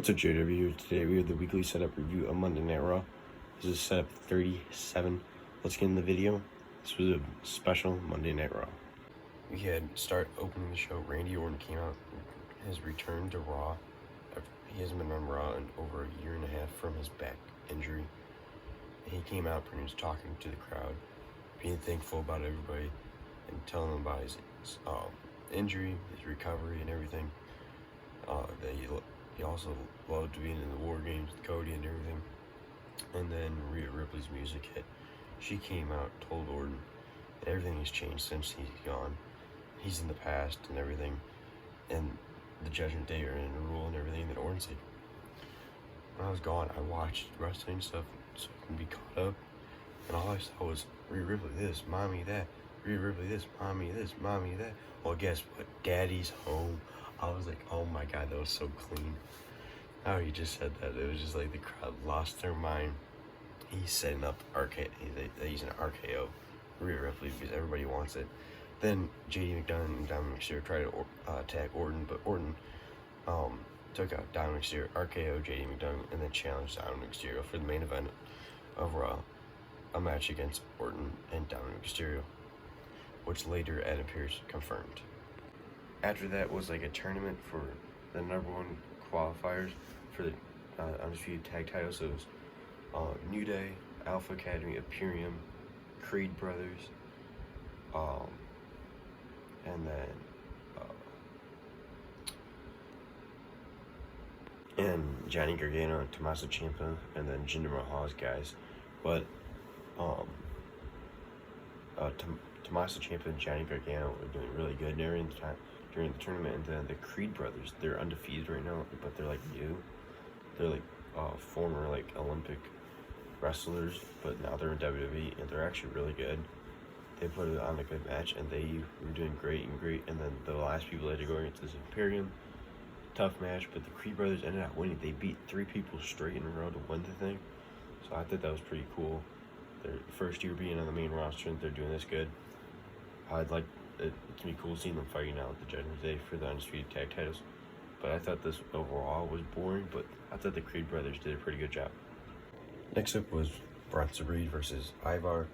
What's up, JW here? Today we have the weekly setup review of Monday Night Raw. This is setup 37. Let's get in the video. This was a special Monday Night Raw. We had start opening the show. Randy Orton came out, his return to Raw. He hasn't been on Raw in over a year and a half from his back injury. And he came out pretty much talking to the crowd, being thankful about everybody, and telling them about his injury, his recovery, and everything. That he also loved being in the War Games with Cody and everything. And then Rhea Ripley's music hit. She came out, told Orton that everything has changed since he's gone. He's in the past and everything. And the Judgment Day are in a rule and everything that Orton said. When I was gone, I watched wrestling stuff so I can be caught up. And all I saw was Rhea Ripley this, Mommy that. Rhea Ripley this, Mommy this, Mommy that. Well, guess what? Daddy's home. I was like, oh my god, that was so clean. How he just said that, it was just like the crowd lost their mind. He's setting up they're using an RKO, Rhea Ripley, because everybody wants it. Then JD McDonagh and Dominic Mysterio tried to attack Orton, but Orton took out Dominic Mysterio, RKO JD McDonagh, and then challenged Dominic Mysterio for the main event of Raw, a match against Orton and Dominic Mysterio, which later Adam Pearce confirmed. After that was like a tournament for the #1 qualifiers for the Undisputed Tag Titles. So it was New Day, Alpha Academy, Imperium, Creed Brothers, and then Johnny Gargano and Tommaso Ciampa, and then Jinder Mahal's guys. But Tommaso Ciampa and Johnny Gargano were doing really good during the tournament, and then the Creed Brothers, they're undefeated right now, but they're like new. They're like former like Olympic wrestlers, but now they're in WWE, and they're actually really good. They put it on a good match, and they were doing great. And then the last people they had to go against is Imperium. Tough match, but the Creed Brothers ended up winning. They beat 3 people straight in a row to win the thing. So I thought that was pretty cool. Their first year being on the main roster, and they're doing this good. I'd like it to be cool seeing them fighting out with the Judgment Day for the Undisputed Tag Titles. But I thought this overall was boring, but I thought the Creed Brothers did a pretty good job. Next up was Bronson Reed versus Ivar.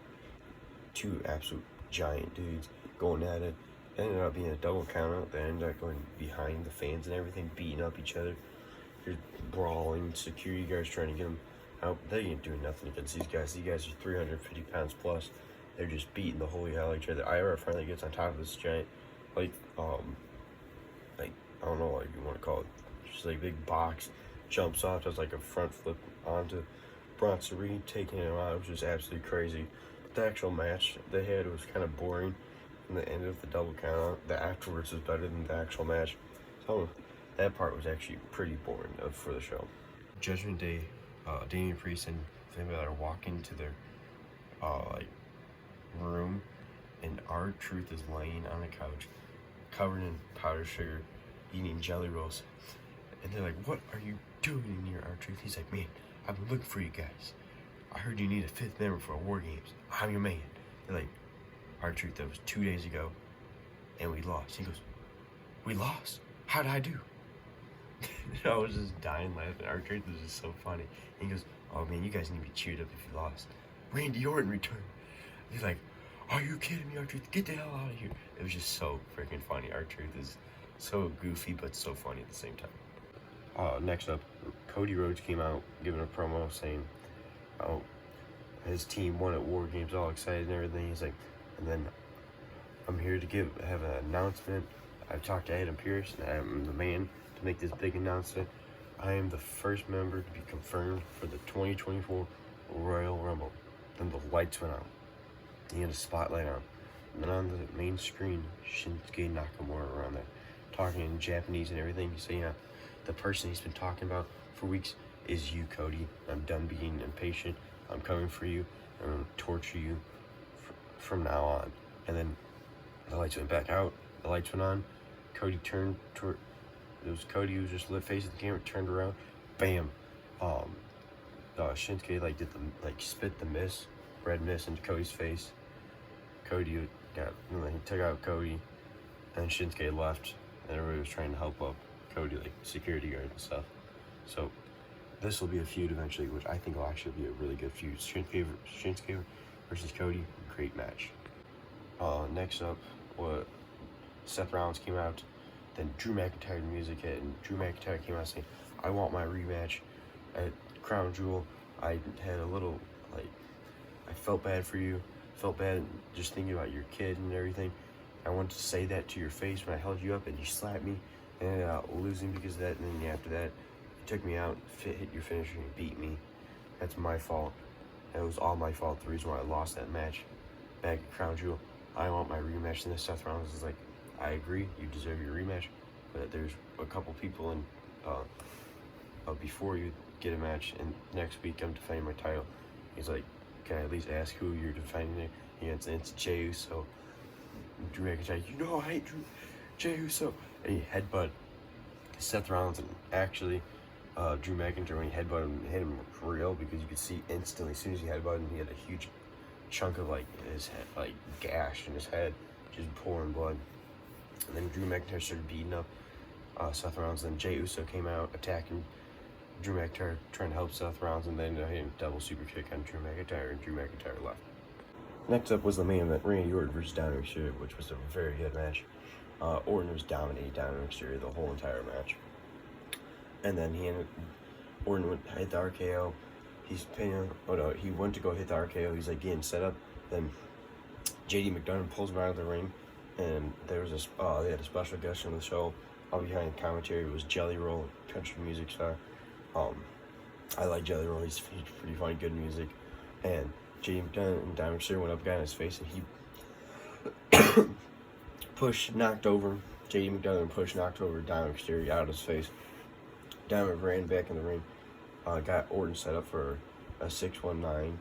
2 absolute giant dudes going at it. It ended up being a double countout. They ended up going behind the fans and everything, beating up each other. You're brawling, security guards trying to get them out. They ain't doing nothing against these guys. These guys are 350 pounds plus. They're just beating the holy hell out of each other. Ivar finally gets on top of this giant, like I don't know what you want to call it, just like big box, jumps off, does like a front flip onto Bronson Reed, taking him out. It was just absolutely crazy. But the actual match they had was kind of boring. And the end of the double count, the afterwards was better than the actual match. So that part was actually pretty boring for the show. Judgment Day, Damian Priest and Finn Balor walk into their room, and R-Truth is laying on a couch, covered in powdered sugar, eating jelly rolls. And they're like, "What are you doing in here, R-Truth?" He's like, "Man, I've been looking for you guys. I heard you need a 5th member for War Games. I'm your man." They're like, "R-Truth, that was 2 days ago, and we lost." He goes, "We lost? How did I do?" I was just dying laughing. R-Truth was just so funny. And he goes, "Oh man, you guys need to be cheered up if you lost. Randy Orton returned." He's like, "Are you kidding me, R-Truth? Get the hell out of here." It was just so freaking funny. R-Truth is so goofy, but so funny at the same time. Next up, Cody Rhodes came out giving a promo saying, "Oh, his team won at War Games, all excited and everything." He's like, "And then I'm here to have an announcement. I've talked to Adam Pearce, and I'm the man to make this big announcement. I am the first member to be confirmed for the 2024 Royal Rumble." Then the lights went out. He had a spotlight on. And then on the main screen, Shinsuke Nakamura were on there, talking in Japanese and everything. He's saying, "The person he's been talking about for weeks is you, Cody. I'm done being impatient. I'm coming for you. I'm going to torture you from now on." And then the lights went back out. The lights went on. Cody turned toward... It was Cody who was just facing the camera, turned around. Bam. Shinsuke did the spit the mist, red mist into Cody's face. Cody he took out Cody, and Shinsuke left, and everybody was trying to help up Cody, like security guards and stuff. So this will be a feud eventually, which I think will actually be a really good feud. Shinsuke versus Cody, great match. Next up, Seth Rollins came out, then Drew McIntyre music hit, and Drew McIntyre came out saying, "I want my rematch at Crown Jewel." I had a little, I felt bad for you, felt bad just thinking about your kid and everything. I wanted to say that to your face when I held you up and you slapped me, and ended up losing because of that, and then after that, you took me out, hit your finisher, and beat me. That's my fault. It was all my fault, the reason why I lost that match back at Crown Jewel. I want my rematch. And then Seth Rollins is like, I agree, you deserve your rematch, but there's a couple people in before you get a match, and next week I'm defending my title. He's like, can I at least ask who you're defending it against? And it's Jey Uso. Drew McIntyre, you know I hate Jey Uso. And he headbutt Seth Rollins, and actually Drew McIntyre, when he headbutted him, hit him for real, because you could see instantly, as soon as he headbutted him, he had a huge chunk of his head, gash in his head, just pouring blood. And then Drew McIntyre started beating up Seth Rollins, and Jey Uso came out attacking Drew McIntyre, trying to help Seth Rollins, and then hitting a double super kick on Drew McIntyre, and Drew McIntyre left. Next up was the main event, Randy Orton versus Dominic Mysterio, which was a very good match. Orton was dominating Dominic Mysterio the whole entire match. And then Orton hit the RKO. He went to go hit the RKO. He's getting set up. Then JD McDonough pulls him out of the ring, and there was they had a special guest on the show. All behind the commentary was Jelly Roll, country music star. I like Jelly Roll. He's pretty funny, good music. And JD McDonough and Dominic Mysterio went up, got in his face, and he knocked over JD McDonough, knocked over Dominic Mysterio out of his face. Dominic ran back in the ring, got Orton set up for a 619.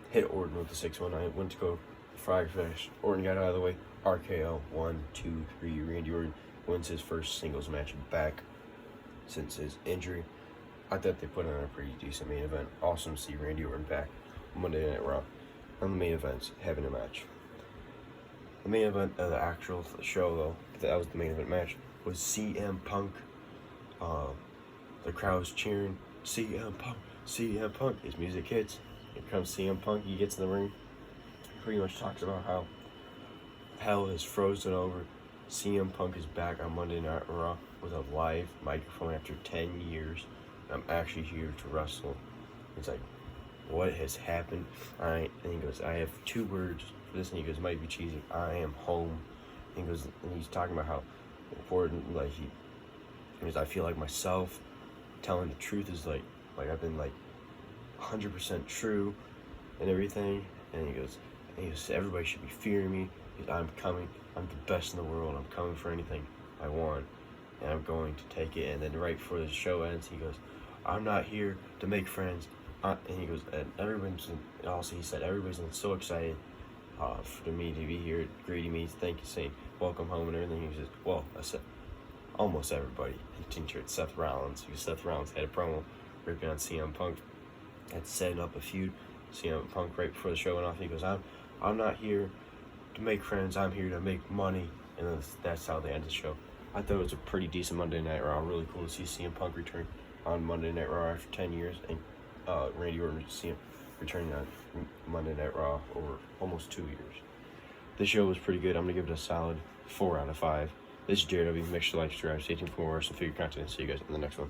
Hit Orton with the 619, went to go frog finish. Orton got out of the way. RKO, 1, 2, 3. Randy Orton wins his first singles match back since his injury. I thought they put on a pretty decent main event. Awesome to see Randy Orton back Monday Night Raw. On the main events, having a match. The main event of the actual show, though, that was the main event match, was CM Punk. The crowd was cheering, CM Punk, CM Punk. His music hits. Here comes CM Punk. He gets in the ring. He pretty much talks about how hell is frozen over. CM Punk is back on Monday Night Raw with a live microphone after 10 years. I'm actually here to wrestle. It's like, what has happened? And he goes, I have 2 words for this, and he goes, might be cheesy, I am home. And he goes, and he's talking about how important, he goes, I feel like myself. Telling the truth is I've been 100% true and everything. And he goes, everybody should be fearing me. I'm coming. I'm the best in the world. I'm coming for anything I want, and I'm going to take it. And then right before the show ends, he goes, I'm not here to make friends. And he goes, and everyone's, and also he said, everybody's so excited for me to be here, greeting me, thank you, saying welcome home and everything. He says, well, I said, almost everybody. And tinctured Seth Rollins, because Seth Rollins had a promo ripping on CM Punk, had setting up a feud. CM Punk right before the show went off, he goes, I'm not here to make friends, I'm here to make money. And that's how they ended the show. I thought it was a pretty decent Monday Night Raw. Really cool to see CM Punk return on Monday Night Raw after 10 years, and Randy Orton returning on Monday Night Raw over almost 2 years. This show was pretty good. I'm going to give it a solid 4 out of 5. This is Jared W. Make sure to like, subscribe, stay tuned for more wrestling figure content. See you guys in the next one.